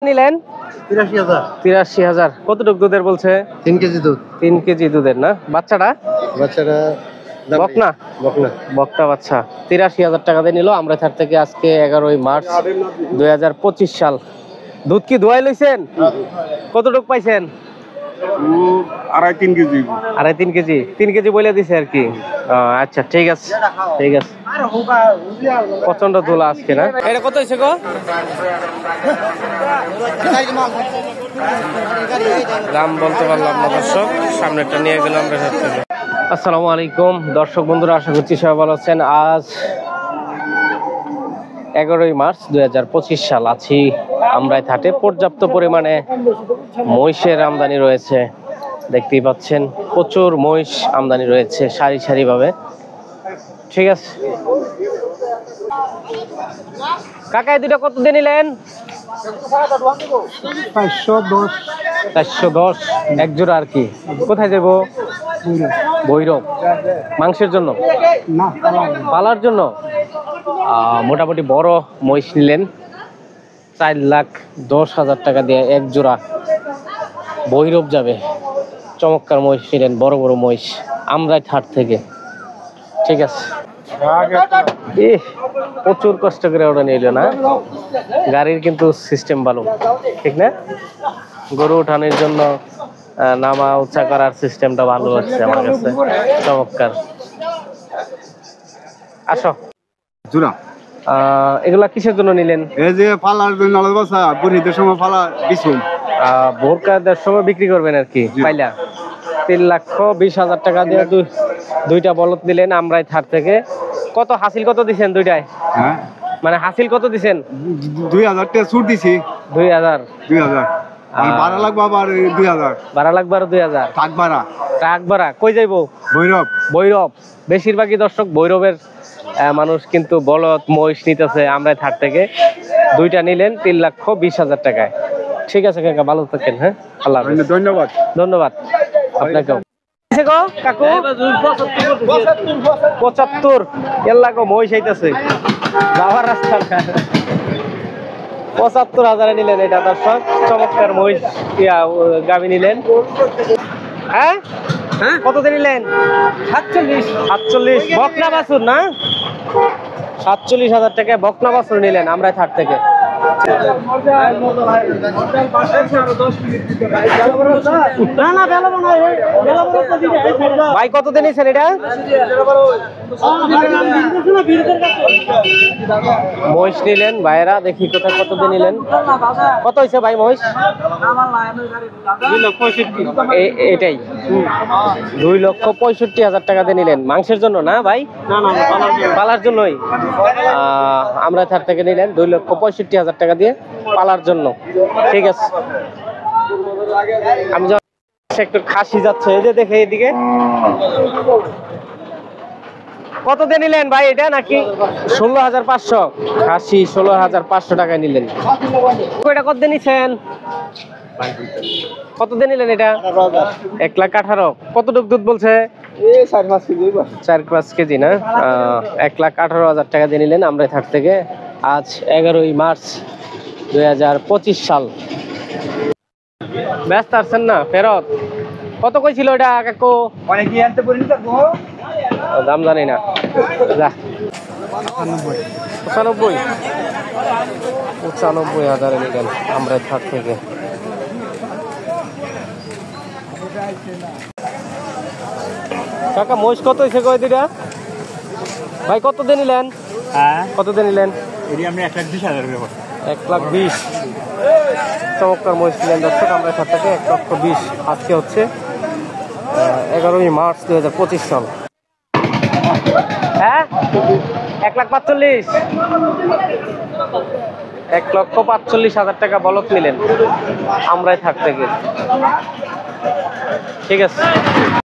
নিলেন ৮৩,০০০। কতটুক দুধের বলছে? 3 কেজি দুধ। 3 কেজি দুধের না? বাচ্চাটা বকনা বকটা বাচ্চা ৮৩,০০০ টাকা দিয়ে নিল আমরা ছাড় থেকে। আজকে 11ই মার্চ 2025 সাল। দুধ কি দোয়াই লইছেন? কতটুক পাইছেন? 2.5-3 কেজি। 2.5-3 কেজি 3 কেজি বলে দিছে আর কি। আচ্ছা ঠিক আছে ঠিক আছে। প্রচন্ড দোলা আজকে না? এটা কত হইছে গো? দাম বলতে পারলাম না দর্শক, সামনেরটা নিয়ে গেলাম আমরা। আসসালামু আলাইকুম দর্শক বন্ধুরা, আশা করছি সবাই ভালো আছেন। আজ 11ই মার্চ 2025 সাল। আছি আমরাই হাটে। পর্যাপ্ত পরিমাণে মহিষের আমদানি রয়েছে, দেখতেই পাচ্ছেন প্রচুর মহিষ আমদানি রয়েছে সারি সারি ভাবে। ঠিক আছে কাকা, এই দুটো কত দিয়ে নিলেন? 410 এক জোড়া আর কি। কোথায় যাবো? ভৈরব। মাংসের জন্য না পালার জন্য? মোটামুটি বড় মহিষ নিলেন 4,10,000 টাকা দিয়ে এক জোড়া। ভৈরব যাবে। চমৎকার মহিষ নিলেন, বড় বড় মহিষ আমরাই হাট থেকে। ঠিক আছে, প্রচুর কষ্ট করে ওটা নিল না। গাড়ির কিন্তু সিস্টেম ভালো, ঠিক না? গরু উঠানোর জন্য নামা উঁচা করার সিস্টেমটা ভালো হচ্ছে আমার কাছে, চমৎকার। আসো জোড়া। এগুলা কিসের জন্য নিলেন? এই যে ফালার জন্য আলাদা বুড়িদের সময় ফালা বিছুন ভোরকাদের সময় বিক্রি করবেন আর কি। পাইলা 3,20,000 টাকা দিয়ে দুইটা বলদ নিলেন আমরাই থার থেকে। কত হাসিল কত দিছেন দুইটায়? হ্যাঁ মানে হাসিল কত দিছেন? 2,000 টাকা ছুট দিছি। 2,000 ভাড়া লাগবে আবার 2,000 ভাড়া লাগবে আর 2,000 ট্রাক ভাড়া। কই যাইবো? ভৈরব। বেশিরভাগই দর্শক ভৈরবের মানুষ কিন্তু বলদ মহিষ নিতেছে আমরাই থার থেকে। দুইটা নিলেন 3,20,000 টাকায়। ঠিক আছে কাকা, ভালো থাকেন। হ্যাঁ, আল্লাহ হাফেজ। ধন্যবাদ আপনাকেও। কাকু 75 এল্লা গো মহিষ আইতাছে বাবার রাস্তা। 75,000 নিলেন এটা দর্শক। চমৎকার মহিষ গাভী নিলেন। হ্যাঁ কত দিয়ে নিলেন? 47 বকনা বাছুর না? 47,000 টাকায় বকনা বাছুর নিলেন আমরা থাট থেকে। ভাই কত দিয়ে নিছেন এটা? মহিষ নিলেন ভাইয়েরা, দেখি কোথায় কত দিয়ে নিলেন। কত হয়েছে ভাই মহিষ? এটাই 2,65,000 টাকা দিয়ে নিলেন। মাংসের জন্য না ভাই? পালার জন্যই আমরা থার থেকে নিলেন 2,65,000 টাকা দিয়ে পালার জন্য। ঠিক আছে, আমি একটু খাসি যাচ্ছে এই যে দেখে এদিকে। কত দিয়ে নিলেন ভাই এটা? নাকি 16,500 খাসি 16,500 টাকায় নিলেন। এটা কত দিয়ে নিছেন? কত দিয়ে নিলেন এটা? 1,18,000। কতটুক দুধ বলছে? 4-5 কেজি না? 1,18,000 টাকা দিয়ে নিলেন আমরা থাট থেকে। আজ 11ই মার্চ 2025 সাল। ব্যস্ত আছেন না? ফেরত কত কইছিল এটা কাকু? দাম জানি না। 95,000 নিলেন আমরা থাট থেকে। কাকা মহিষ কত হয়েছে কয় দুইটা? ভাই কত দিয়ে নিলেন? কত দিয়ে নিলেন? 1,20,000। চমৎকার মহিষ নিলেন দর্শক আমরা থাট থেকে 1,20,000। আজকে হচ্ছে 11ই মার্চ 2025 সাল। হ্যাঁ 1,45,000 1,45,000 টাকা বলক নিলেন আমরাই থাক থেকে। ঠিক আছে।